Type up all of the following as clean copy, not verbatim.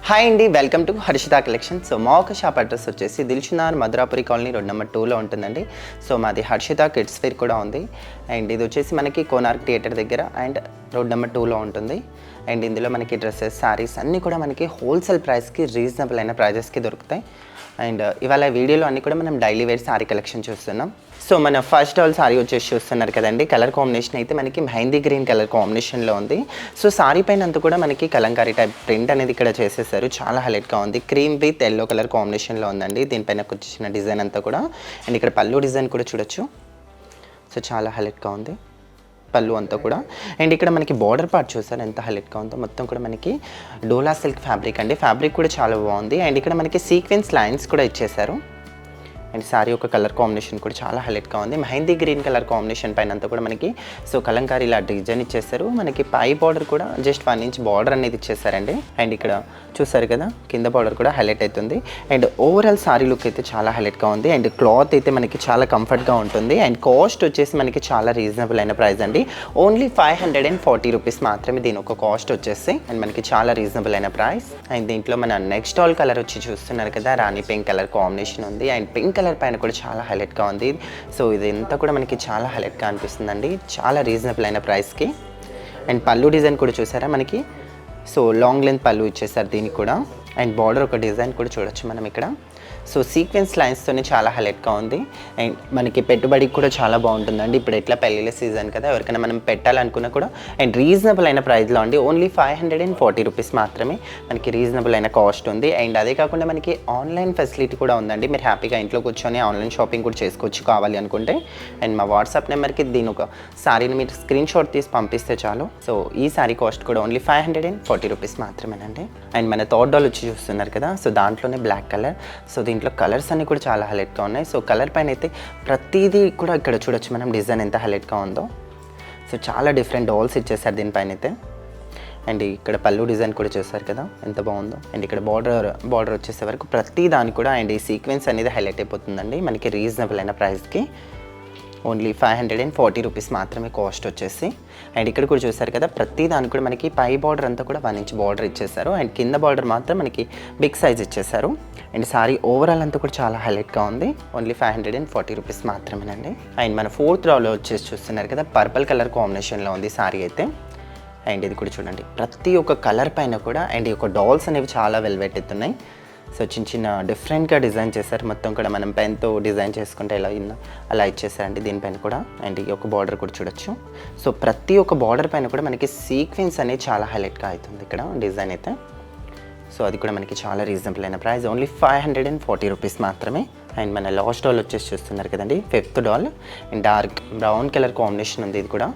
Hi అండి, welcome to Harshita collection. So మా ఒక షాప్ అడ్రస్ వచ్చేసి దిల్షునార్ మధురాపురి కాలనీ రోడ్ నెంబర్ 2లో ఉంటుందండి. సో మాది హర్షిత కిడ్స్ వేర్ కూడా ఉంది. అండ్ ఇది వచ్చేసి మనకి కోనార్క్ థియేటర్ దగ్గర అండ్ రోడ్ నెంబర్ 2లో ఉంటుంది. అండ్ ఇందులో మనకి డ్రెస్సెస్, శారీస్ అన్నీ కూడా మనకి హోల్సేల్ ప్రైస్కి, రీజనబుల్ అయిన ప్రైజెస్కి దొరుకుతాయి. అండ్ ఇవాళ వీడియోలో అన్నీ కూడా మనం డైలీ వేర్ శారీ కలెక్షన్ చూస్తున్నాం. సో మన ఫస్ట్ ఆల్ సారీ వచ్చేసి చూస్తున్నారు కదండి, కలర్ కాంబినేషన్ అయితే మనకి మెహందీ గ్రీన్ కలర్ కాంబినేషన్లో ఉంది. సో సారీ పైన అంతా కూడా మనకి కలంకారీ టైప్ ప్రింట్ అనేది ఇక్కడ చేసేసారు. చాలా హైలైట్గా ఉంది. క్రీమ్ విత్ ఎల్లో కలర్ కాంబినేషన్లో ఉందండి. దీనిపైన వచ్చిన డిజైన్ అంతా కూడా. అండ్ ఇక్కడ పళ్ళు డిజైన్ కూడా చూడొచ్చు. సో చాలా హైలైట్గా ఉంది పళ్ళు అంతా కూడా. అండ్ ఇక్కడ మనకి బార్డర్ పార్ట్ చూసారు ఎంత హైలైట్గా ఉందో. మొత్తం కూడా మనకి డోలా సిల్క్ ఫ్యాబ్రిక్ అండి. ఫ్యాబ్రిక్ కూడా చాలా బాగుంది. అండ్ ఇక్కడ మనకి సీక్వెన్స్ లైన్స్ కూడా ఇచ్చేసారు. అండ్ సారీ యొక్క కలర్ కాంబినేషన్ కూడా చాలా హైలైట్గా ఉంది. మెహందీ గ్రీన్ కలర్ కాంబినేషన్ పైన అంతా కూడా మనకి సో కలంకారీ ఇలా డిజైన్ ఇచ్చేస్తారు. మనకి పై బార్డర్ కూడా జస్ట్ 1 ఇంచ్ బార్డర్ అనేది ఇచ్చేసారండి. అండ్ ఇక్కడ చూసారు కదా, కింద బార్డర్ కూడా హైలైట్ అవుతుంది. అండ్ ఓవరాల్ సారీ లుక్ అయితే చాలా హైలైట్గా ఉంది. అండ్ క్లాత్ అయితే మనకి చాలా కంఫర్ట్గా ఉంటుంది. అండ్ కాస్ట్ వచ్చేసి మనకి చాలా రీజనబుల్ అయిన ప్రైస్ అండి. ఓన్లీ 540 రూపీస్ మాత్రమే దీని ఒక కాస్ట్ వచ్చేసి. అండ్ మనకి చాలా రీజనబుల్ అయిన ప్రైస్. అండ్ దీంట్లో మన నెక్స్ట్ ఆల్ కలర్ వచ్చి చూస్తున్నారు కదా, రాణి పింక్ కలర్ కాంబినేషన్ ఉంది. అండ్ పింక్ కలర్ పైన కూడా చాలా హైలైట్గా ఉంది. సో ఇదంతా కూడా మనకి చాలా హైలైట్గా అనిపిస్తుందండి, చాలా రీజనబుల్ అయిన ప్రైస్కి. అండ్ పళ్ళు డిజైన్ కూడా చూసారా మనకి. సో లాంగ్ లెంత్ పళ్ళు ఇచ్చేసారు దీనికి కూడా. అండ్ బార్డర్ ఒక డిజైన్ కూడా చూడొచ్చు మనం ఇక్కడ. సో సీక్వెన్స్ లైన్స్తోనే చాలా హైలైట్గా ఉంది. అండ్ మనకి పెట్టుబడికి కూడా చాలా బాగుంటుందండి. ఇప్పుడు ఎట్లా పెళ్ళిళ్ళ సీజన్ కదా, ఎవరికైనా మనం పెట్టాలనుకున్నా కూడా. అండ్ రీజనబుల్ అయిన ప్రైస్లో అండి. ఓన్లీ 540 రూపీస్ మాత్రమే మనకి రీజనబుల్ అయిన కాస్ట్ ఉంది. అండ్ అదే కాకుండా మనకి ఆన్లైన్ ఫెసిలిటీ కూడా ఉందండి. మీరు హ్యాపీగా ఇంట్లో కూర్చొని ఆన్లైన్ షాపింగ్ కూడా చేసుకోవచ్చు కావాలి అనుకుంటే. అండ్ మా వాట్సాప్ నెంబర్కి దీని ఒక సారీని మీరు స్క్రీన్ షాట్ తీసి పంపిస్తే చాలు. సో ఈ సారీ కాస్ట్ కూడా ఓన్లీ 540 రూపీస్ మాత్రమేనండి. అండ్ మన థర్డ్ డాల్ వచ్చి చూస్తున్నారు కదా, సో దాంట్లోనే బ్లాక్ కలర్. సో దీంట్లో కలర్స్ అన్నీ కూడా చాలా హైలైట్గా ఉన్నాయి. సో కలర్ పైన అయితే ప్రతిదీ కూడా ఇక్కడ చూడొచ్చు మనం, డిజైన్ ఎంత హైలైట్గా ఉందో. సో చాలా డిఫరెంట్ డాల్స్ ఇచ్చేసారు దీనిపైన అయితే. అండ్ ఇక్కడ పళ్ళు డిజైన్ కూడా చూసారు కదా ఎంత బాగుందో. అండ్ ఇక్కడ బార్డర్ వచ్చేసే వరకు ప్రతి దానికి కూడా అండ్ ఈ సీక్వెన్స్ అనేది హైలైట్ అయిపోతుందండి మనకి రీజనబుల్ అయిన ప్రైస్కి. ఓన్లీ 540 రూపీస్ మాత్రమే కాస్ట్ వచ్చేసి. అండ్ ఇక్కడ కూడా చూసారు కదా, ప్రతి దానికి కూడా మనకి పై బార్డర్ అంతా కూడా 1 ఇంచ్ బార్డర్ ఇచ్చేసారు. అండ్ కింద బార్డర్ మాత్రం మనకి బిగ్ సైజ్ ఇచ్చేసారు. అండ్ సారీ ఓవరాల్ అంతా కూడా చాలా హైలైట్గా ఉంది. ఓన్లీ 540 రూపీస్ మాత్రమేనండి. అండ్ మన ఫోర్త్ రాలో వచ్చేసి చూస్తున్నారు కదా, పర్పుల్ కలర్ కాంబినేషన్లో ఉంది సారీ అయితే. అండ్ ఇది కూడా చూడండి, ప్రతి ఒక్క కలర్ పైన కూడా అండ్ ఈ యొక్క డాల్స్ అనేవి చాలా వెల్వెట్ ఎత్తున్నాయి. సో చిన్న చిన్న డిఫరెంట్గా డిజైన్ చేశారు. మొత్తం కూడా మనం పెన్తో డిజైన్ చేసుకుంటే ఎలా అలా ఇచ్చేసారండి దీనిపైన కూడా. అండ్ ఈ యొక్క బార్డర్ కూడా చూడొచ్చు. సో ప్రతి ఒక్క బార్డర్ పైన కూడా మనకి సీక్వెన్స్ అనేది చాలా హైలైట్గా అవుతుంది ఇక్కడ డిజైన్ అయితే. సో అది కూడా మనకి చాలా రీజనబుల్ అయిన ప్రైస్. ఓన్లీ 540 రూపీస్ మాత్రమే. అండ్ మన లాస్ట్ డాల్ వచ్చేసి చూస్తున్నారు కదండి, 5th doll. And dark brown colour combination ఉంది ఇది కూడా.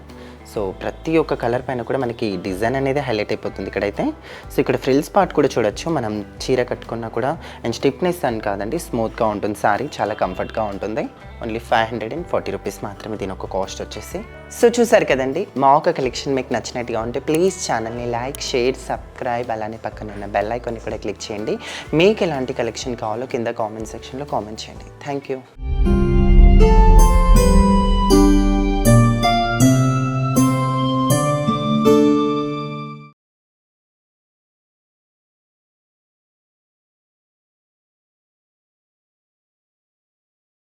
సో ప్రతి ఒక్క కలర్ పైన కూడా మనకి డిజైన్ అనేది హైలైట్ అయిపోతుంది ఇక్కడైతే. సో ఇక్కడ ఫ్రిల్స్ పార్ట్ కూడా చూడొచ్చు. మనం చీర కట్టుకున్నా కూడా అండ్ స్టిఫ్నెస్ అని కాదండి, స్మూత్గా ఉంటుంది సారీ, చాలా కంఫర్ట్గా ఉంటుంది. ఓన్లీ 540 రూపీస్ మాత్రమే దీని ఒక కాస్ట్ వచ్చేసి. సో చూసారు కదండి, మా ఒక కలెక్షన్ మీకు నచ్చినట్టుగా ఉంటే ప్లీజ్ ఛానల్ని లైక్, షేర్, సబ్స్క్రైబ్, అలానే పక్కన ఉన్న బెల్ ఐకాన్ని కూడా క్లిక్ చేయండి. మీకు ఎలాంటి కలెక్షన్ కావాలో కింద కామెంట్ సెక్షన్లో కామెంట్ చేయండి. Thank you.